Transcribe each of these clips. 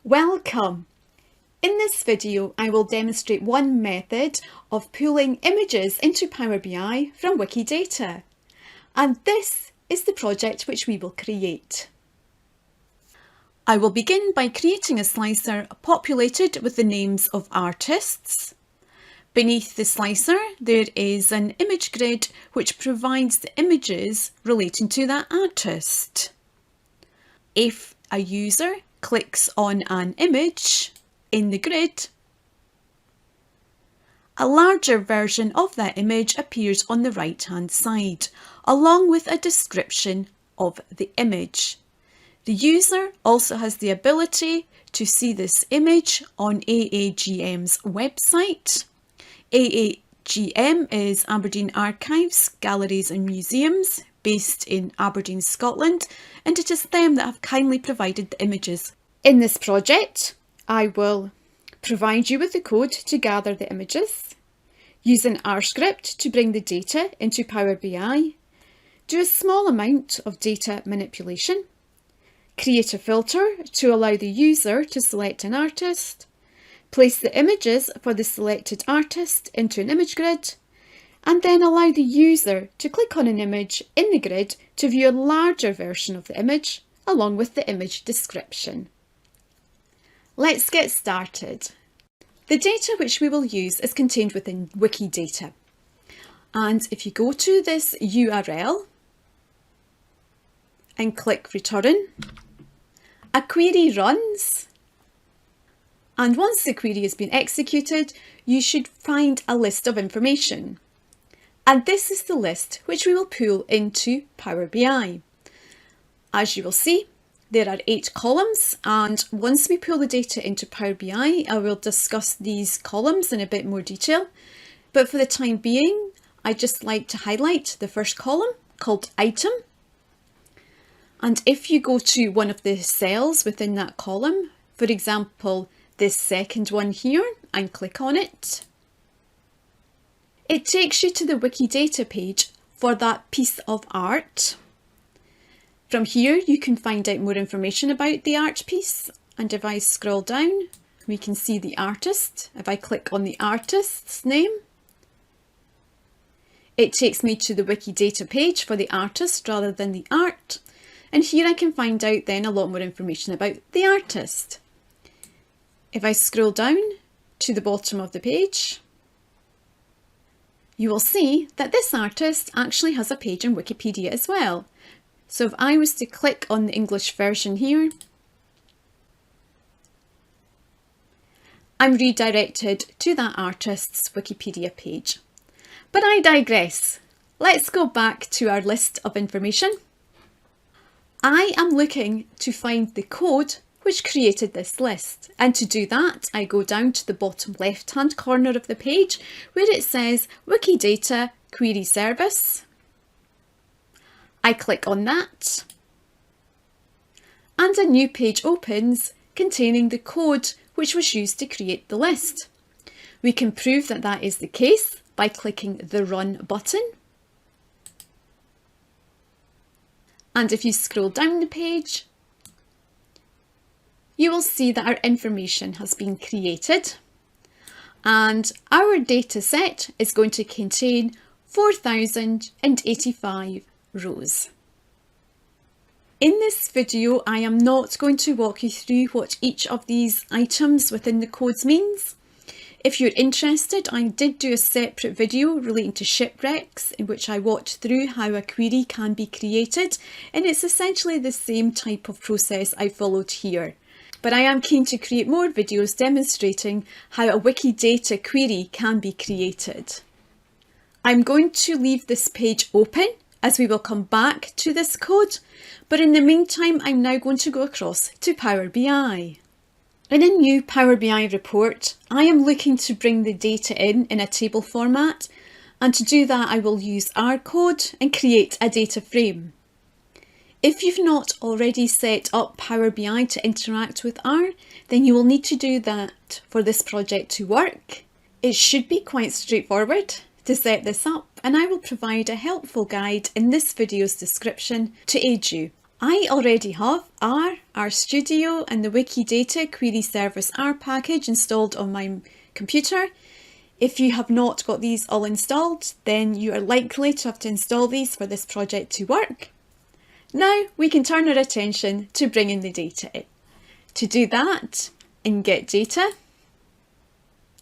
Welcome! In this video, I will demonstrate one method of pulling images into Power BI from Wikidata. And this is the project which we will create. I will begin by creating a slicer populated with the names of artists. Beneath the slicer, there is an image grid which provides the images relating to that artist. If a user clicks on an image in the grid, a larger version of that image appears on the right-hand side, along with a description of the image. The user also has the ability to see this image on AAGM's website. AAGM is Aberdeen Archives, Galleries and Museums, based in Aberdeen, Scotland, and it is them that have kindly provided the images. In this project, I will provide you with the code to gather the images, use an R script to bring the data into Power BI, do a small amount of data manipulation, create a filter to allow the user to select an artist, place the images for the selected artist into an image grid, and then allow the user to click on an image in the grid to view a larger version of the image along with the image description. Let's get started. The data which we will use is contained within Wikidata. And if you go to this URL and click return, a query runs. And once the query has been executed, you should find a list of information. And this is the list which we will pull into Power BI. As you will see, there are 8 columns, and once we pull the data into Power BI, I will discuss these columns in a bit more detail. But for the time being, I'd just like to highlight the first column called Item. And if you go to one of the cells within that column, for example, this second one here, and click on it, it takes you to the Wikidata page for that piece of art. From here, you can find out more information about the art piece. And if I scroll down, we can see the artist. If I click on the artist's name, it takes me to the Wikidata page for the artist rather than the art. And here I can find out then a lot more information about the artist. If I scroll down to the bottom of the page, you will see that this artist actually has a page in Wikipedia as well. So if I was to click on the English version here, I'm redirected to that artist's Wikipedia page. But I digress. Let's go back to our list of information. I am looking to find the code which created this list. And to do that, I go down to the bottom left-hand corner of the page where it says Wikidata Query Service. I click on that, and a new page opens containing the code which was used to create the list. We can prove that that is the case by clicking the Run button. And if you scroll down the page, you will see that our information has been created, and our data set is going to contain 4,085 rows. In this video, I am not going to walk you through what each of these items within the codes means. If you're interested, I did do a separate video relating to shipwrecks in which I walked through how a query can be created, and it's essentially the same type of process I followed here. But I am keen to create more videos demonstrating how a Wikidata query can be created. I'm going to leave this page open as we will come back to this code, but in the meantime I'm now going to go across to Power BI. In a new Power BI report, I am looking to bring the data in a table format, and to do that I will use R code and create a data frame. If you've not already set up Power BI to interact with R, then you will need to do that for this project to work. It should be quite straightforward to set this up, and I will provide a helpful guide in this video's description to aid you. I already have R, RStudio and the Wikidata Query Service R package installed on my computer. If you have not got these all installed, then you are likely to have to install these for this project to work. Now we can turn our attention to bringing the data in. To do that, in Get Data,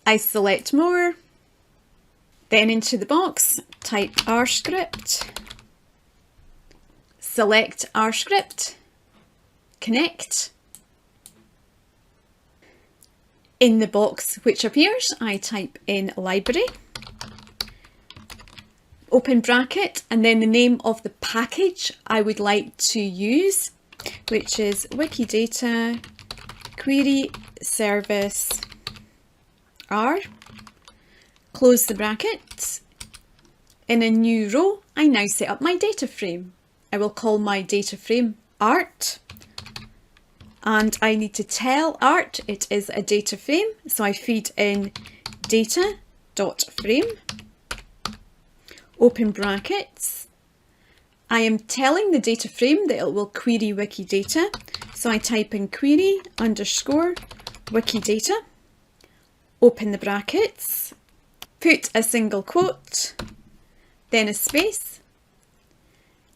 I select More, then into the box, type R script, select R script, connect. In the box which appears, I type in library, open bracket, and then the name of the package I would like to use, which is Wikidata Query Service R. Close the bracket. In a new row, I now set up my data frame. I will call my data frame Art. And I need to tell Art it is a data frame, so I feed in data.frame, open brackets. I am telling the data frame that it will query Wikidata, so I type in query underscore Wikidata, open the brackets, put a single quote, then a space.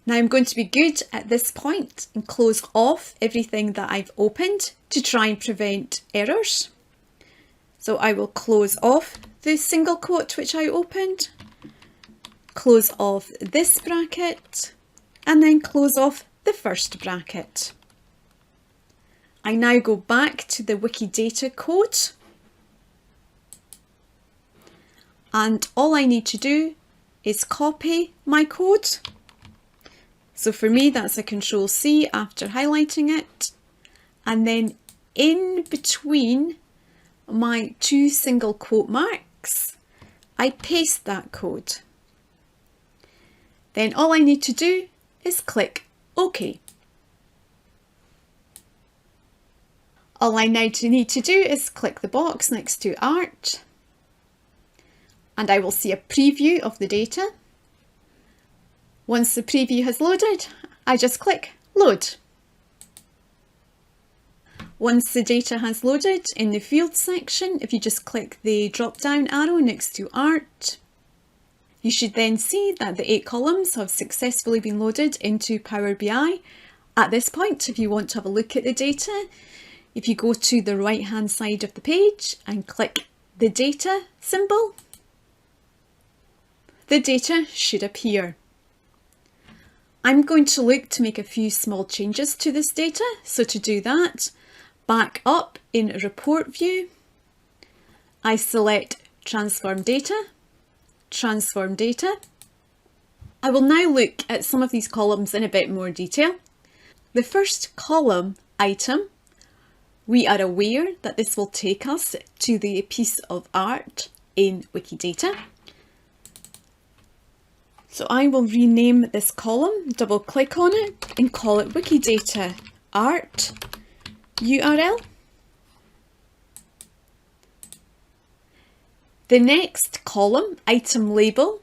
Now I'm going to be good at this point and close off everything that I've opened to try and prevent errors. So I will close off the single quote which I opened, close off this bracket, and then close off the first bracket. I now go back to the Wikidata code, and all I need to do is copy my code. So for me, that's a Control-C after highlighting it. And then in between my two single quote marks, I paste that code. Then all I need to do is click OK. All I now need to do is click the box next to Art, and I will see a preview of the data. Once the preview has loaded, I just click Load. Once the data has loaded in the Fields section, if you just click the drop-down arrow next to Art, you should then see that the 8 columns have successfully been loaded into Power BI. At this point, if you want to have a look at the data, if you go to the right-hand side of the page and click the data symbol, the data should appear. I'm going to look to make a few small changes to this data. So to do that, back up in Report View, I select Transform Data, Transform Data. I will now look at some of these columns in a bit more detail. The first column, Item, we are aware that this will take us to the piece of art in Wikidata. So I will rename this column, double click on it and call it Wikidata Art URL. The next column, Item Label,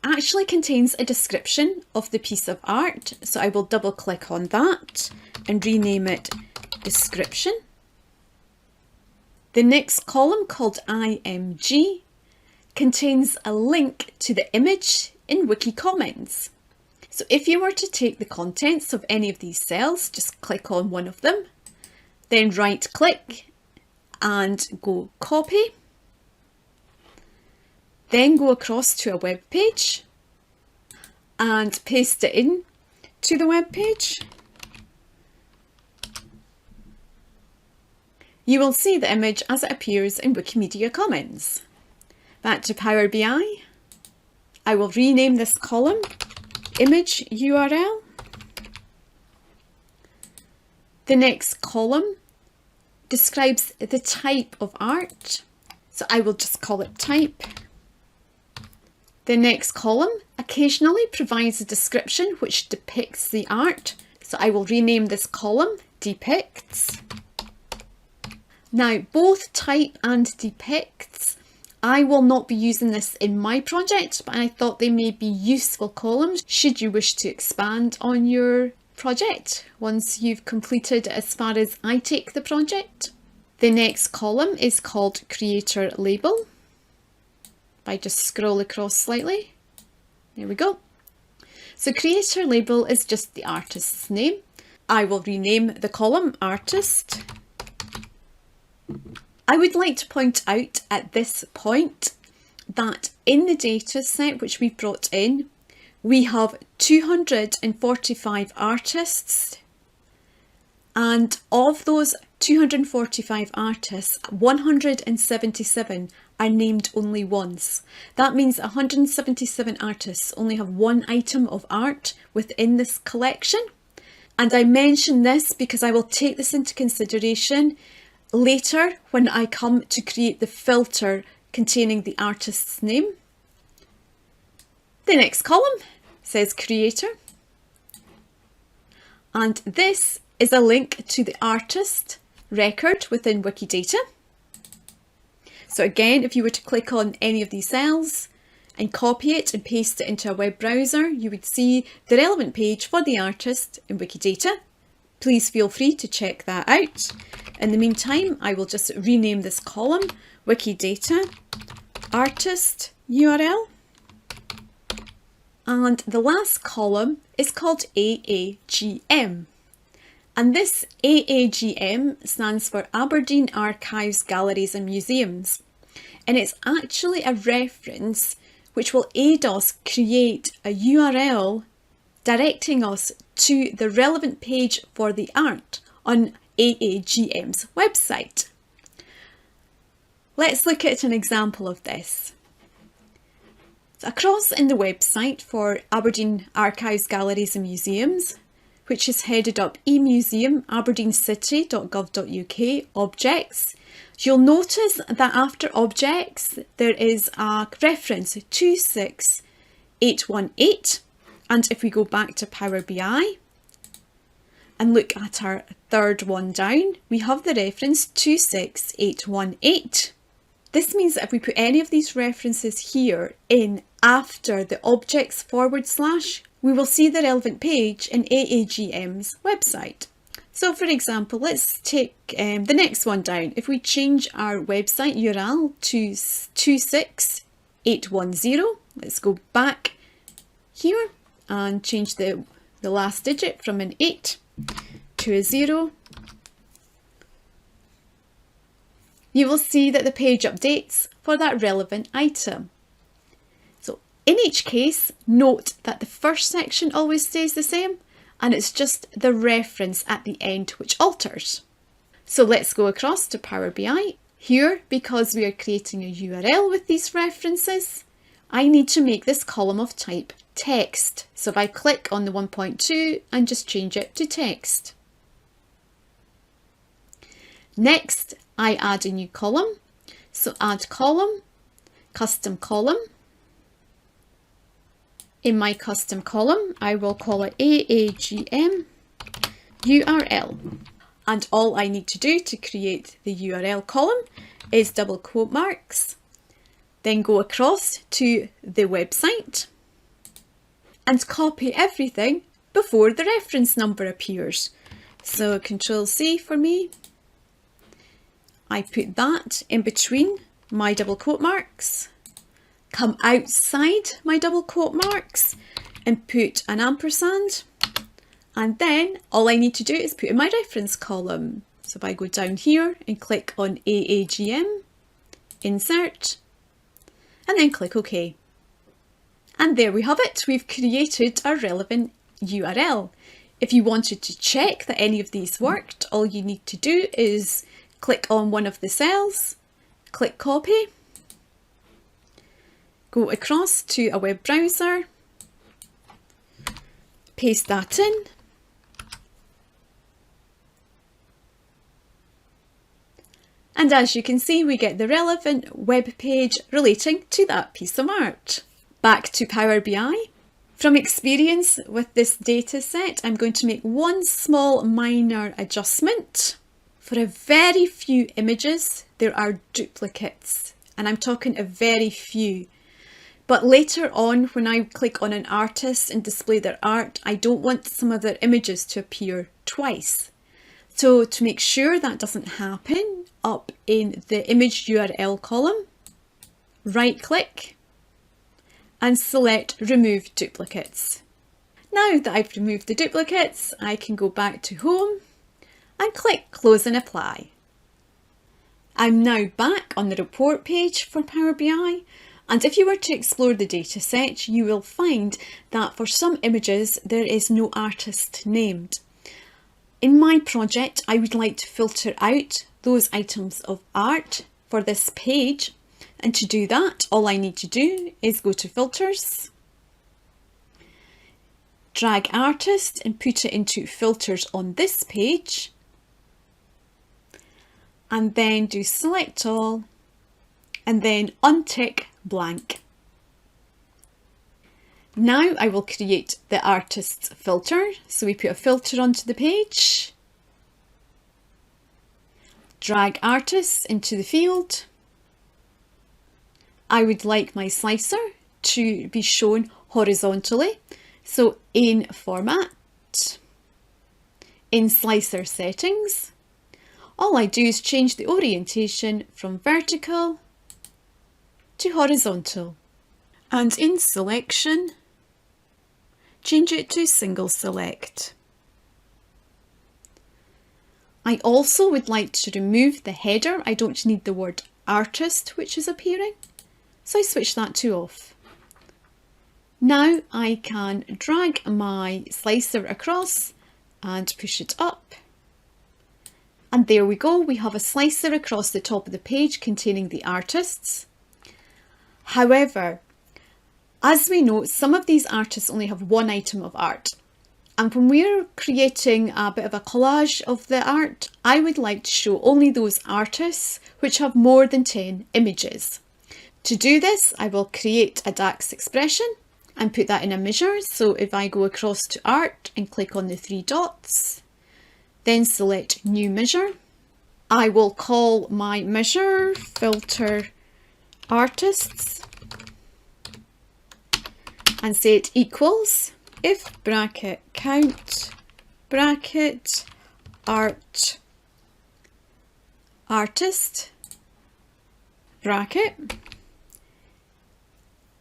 actually contains a description of the piece of art. So I will double click on that and rename it Description. The next column, called IMG, contains a link to the image in Wiki Comments. So if you were to take the contents of any of these cells, just click on one of them, then right click and go copy, then go across to a web page and paste it in to the web page. You will see the image as it appears in Wikimedia Commons. Back to Power BI. I will rename this column Image URL. The next column describes the type of art, so I will just call it Type. The next column occasionally provides a description which depicts the art, so I will rename this column Depicts. Now, both Type and Depicts, I will not be using this in my project, but I thought they may be useful columns should you wish to expand on your project once you've completed as far as I take the project. The next column is called Creator Label. If I just scroll across slightly, there we go. So Creator Label is just the artist's name. I will rename the column Artist. I would like to point out at this point that in the data set which we've brought in, we have 245 artists, and of those 245 artists, 177 are named only once. That means 177 artists only have one item of art within this collection. And I mention this because I will take this into consideration later when I come to create the filter containing the artist's name. The next column says Creator, and this is a link to the artist record within Wikidata. So again, if you were to click on any of these cells and copy it and paste it into a web browser, you would see the relevant page for the artist in Wikidata. Please feel free to check that out. In the meantime, I will just rename this column Wikidata Artist URL. And the last column is called AAGM. And this AAGM stands for Aberdeen Archives, Galleries and Museums. And it's actually a reference which will aid us create a URL directing us to the relevant page for the art on AAGM's website. Let's look at an example of this. Across in the website for Aberdeen Archives, Galleries and Museums, which is headed up eMuseum aberdeencity.gov.uk objects, you'll notice that after objects there is a reference 26818, and if we go back to Power BI and look at our third one down, we have the reference 26818. This means that if we put any of these references here in after the objects /, we will see the relevant page in AAGM's website. So for example, let's take the next one down. If we change our website URL to 26810, let's go back here and change the last digit from an 8 to a 0. You will see that the page updates for that relevant item. So in each case, note that the first section always stays the same, and it's just the reference at the end which alters. So let's go across to Power BI. Here, because we are creating a URL with these references, I need to make this column of type text. So if I click on the 1.2 and just change it to text. Next, I add a new column. So add column, custom column. In my custom column, I will call it AAGM URL. And all I need to do to create the URL column is double quote marks, then go across to the website and copy everything before the reference number appears. So Control C for me. I put that in between my double quote marks, come outside my double quote marks and put an ampersand, and then all I need to do is put in my reference column. So if I go down here and click on AAGM, insert, and then click OK. And there we have it, we've created a relevant URL. If you wanted to check that any of these worked, all you need to do is click on one of the cells, click copy, go across to a web browser, paste that in, and as you can see, we get the relevant web page relating to that piece of art. Back to Power BI. From experience with this data set, I'm going to make one small minor adjustment. For a very few images, there are duplicates, and I'm talking a very few. But later on, when I click on an artist and display their art, I don't want some of their images to appear twice. So to make sure that doesn't happen, up in the image URL column, right click and select Remove Duplicates. Now that I've removed the duplicates, I can go back to Home and click Close and Apply. I'm now back on the report page for Power BI, and if you were to explore the dataset, you will find that for some images there is no artist named. In my project, I would like to filter out those items of art for this page, and to do that, all I need to do is go to Filters, drag Artist and put it into Filters on this page, and then do Select All, and then untick Blank. Now I will create the artist's filter. So we put a filter onto the page, drag artists into the field. I would like my slicer to be shown horizontally. So in Format, in Slicer Settings, all I do is change the orientation from vertical to horizontal. And in Selection, change it to Single Select. I also would like to remove the header. I don't need the word artist which is appearing, so I switch that to off. Now I can drag my slicer across and push it up. And there we go, we have a slicer across the top of the page containing the artists. However, as we know, some of these artists only have one item of art. And when we're creating a bit of a collage of the art, I would like to show only those artists which have more than 10 images. To do this, I will create a DAX expression and put that in a measure. So if I go across to Art and click on the three dots, then select New Measure, I will call my measure Filter Artists and say it equals if bracket count bracket art artist bracket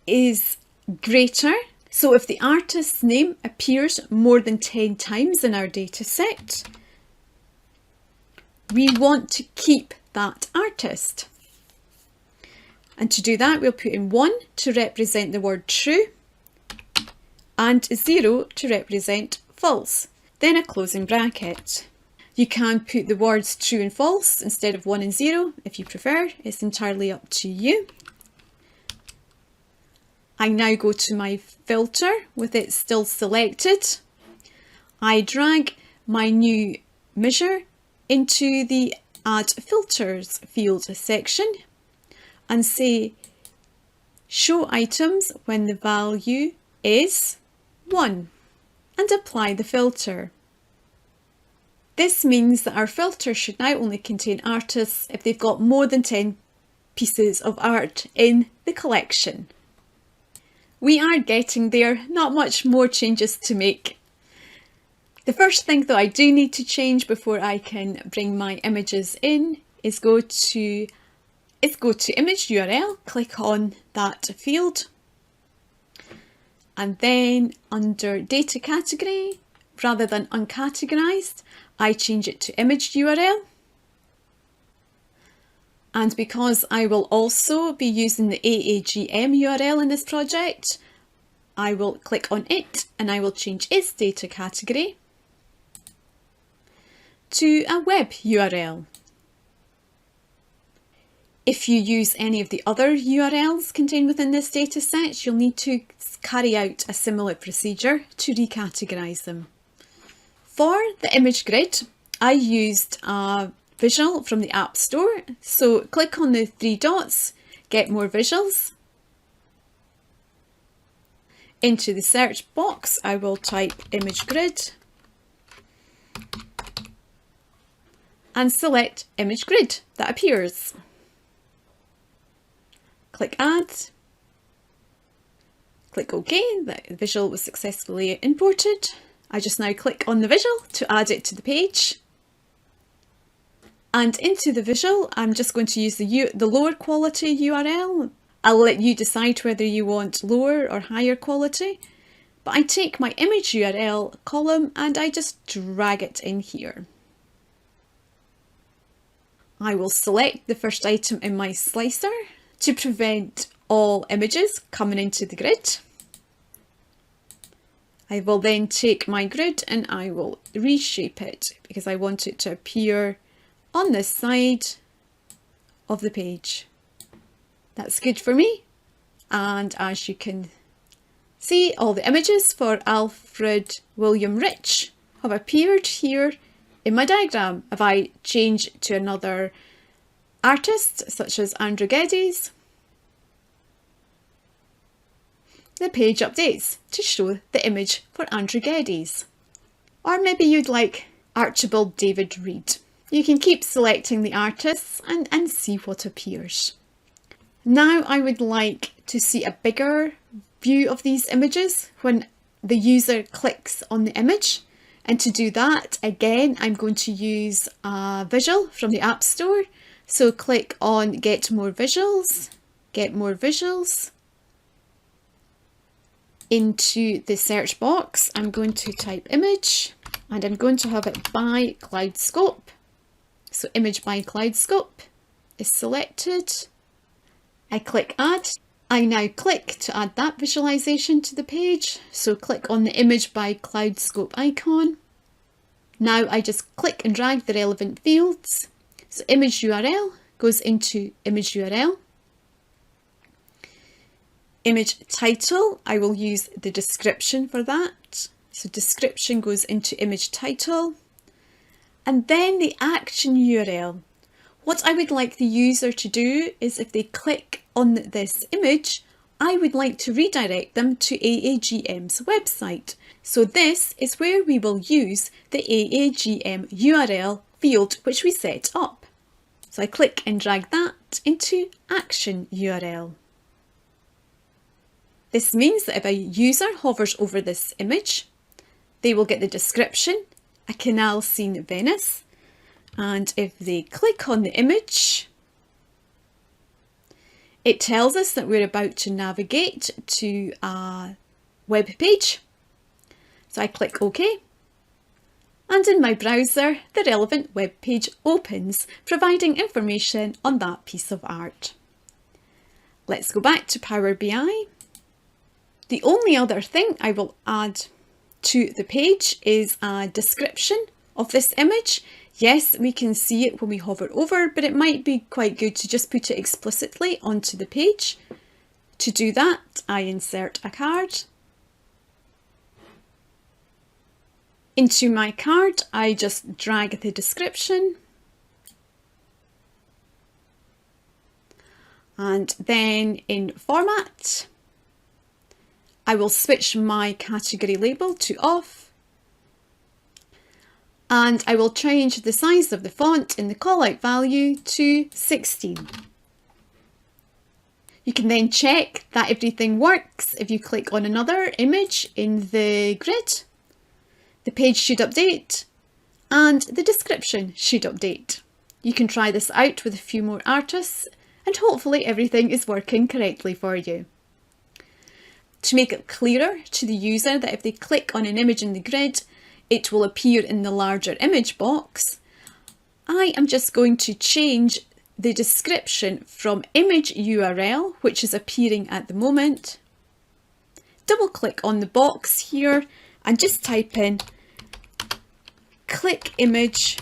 is greater. So if the artist's name appears more than 10 times in our data set, we want to keep that artist. And to do that, we'll put in 1 to represent the word true and 0 to represent false, then a closing bracket. You can put the words true and false instead of 1 and 0 if you prefer. It's entirely up to you. I now go to my filter with it still selected. I drag my new measure into the Add Filters field section and say Show items when the value is 1 and apply the filter. This means that our filter should now only contain artists if they've got more than 10 pieces of art in the collection. We are getting there, not much more changes to make. The first thing though I do need to change before I can bring my images in is go to image URL, click on that field, and then under data category, rather than uncategorized, I change it to image URL. And because I will also be using the AAGM URL in this project, I will click on it and I will change its data category to a web URL. If you use any of the other URLs contained within this dataset, you'll need to carry out a similar procedure to recategorize them. For the image grid, I used a visual from the App Store. So click on the three dots, get more visuals. Into the search box, I will type image grid and select image grid that appears. Click Add. Click OK, the visual was successfully imported. I just now click on the visual to add it to the page. And into the visual, I'm just going to use the lower quality URL. I'll let you decide whether you want lower or higher quality. But I take my image URL column and I just drag it in here. I will select the first item in my slicer to prevent all images coming into the grid. I will then take my grid and I will reshape it because I want it to appear on this side of the page. That's good for me. And as you can see, all the images for Alfred William Rich have appeared here in my diagram. If I change to another artist, such as Andrew Geddes, the page updates to show the image for Andrew Geddes. Or maybe you'd like Archibald David Reed. You can keep selecting the artists and see what appears. Now I would like to see a bigger view of these images when the user clicks on the image. And to do that, again, I'm going to use a visual from the App Store. So click on Get More Visuals, Get More Visuals. Into the search box, I'm going to type image and I'm going to have it by Cloud Scope. So image by Cloud Scope is selected. I click add. I now click to add that visualization to the page. So click on the image by Cloud Scope icon. Now I just click and drag the relevant fields. So image URL goes into image URL. Image title, I will use the description for that. So description goes into image title. And then the action URL. What I would like the user to do is if they click on this image, I would like to redirect them to AAGM's website. So this is where we will use the AAGM URL field which we set up. So I click and drag that into action URL. This means that if a user hovers over this image, they will get the description, a canal scene Venice, and if they click on the image, it tells us that we're about to navigate to a web page. So I click OK, and in my browser, the relevant web page opens, providing information on that piece of art. Let's go back to Power BI. The only other thing I will add to the page is a description of this image. Yes, we can see it when we hover over, but it might be quite good to just put it explicitly onto the page. To do that, I insert a card. Into my card, I just drag the description. And then in format, I will switch my category label to off. And I will change the size of the font in the callout value to 16. You can then check that everything works if you click on another image in the grid. The page should update and the description should update. You can try this out with a few more artists and hopefully everything is working correctly for you. To make it clearer to the user that if they click on an image in the grid, it will appear in the larger image box, I am just going to change the description from image URL, which is appearing at the moment. Double click on the box here and just type in click image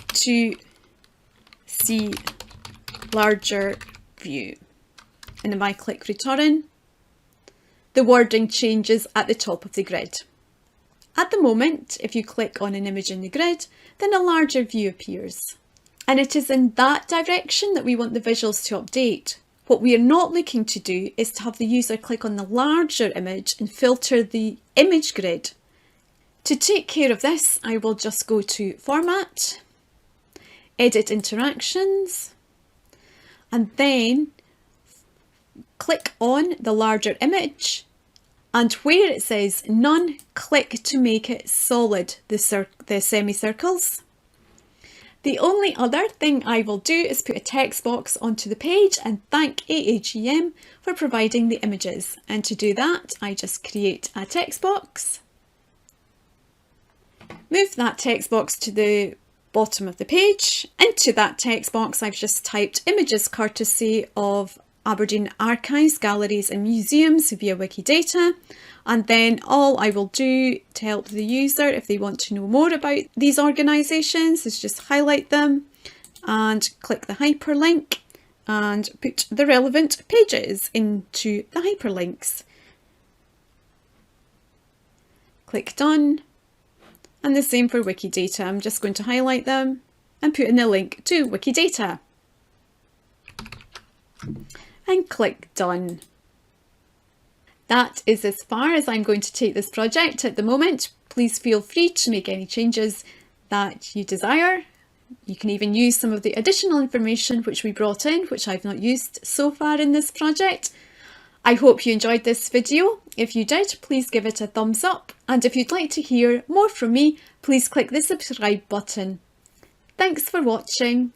to see larger view. And if I click return, the wording changes at the top of the grid. At the moment, if you click on an image in the grid, then a larger view appears. And it is in that direction that we want the visuals to update. What we are not looking to do is to have the user click on the larger image and filter the image grid. To take care of this, I will just go to Format, Edit Interactions, and then click on the larger image And where it says none, click to make it solid, the semicircles. The only other thing I will do is put a text box onto the page and thank AAGM for providing the images. And to do that, I just create a text box, move that text box to the bottom of the page. Into that text box, I've just typed images courtesy of Aberdeen Archives, Galleries and Museums via Wikidata. And then all I will do to help the user, if they want to know more about these organisations, is just highlight them and click the hyperlink and put the relevant pages into the hyperlinks. Click done. And the same for Wikidata. I'm just going to highlight them and put in a link to Wikidata. And click done. That is as far as I'm going to take this project at the moment. Please feel free to make any changes that you desire. You can even use some of the additional information which we brought in, which I've not used so far in this project. I hope you enjoyed this video. If you did, please give it a thumbs up. And if you'd like to hear more from me, please click the subscribe button. Thanks for watching.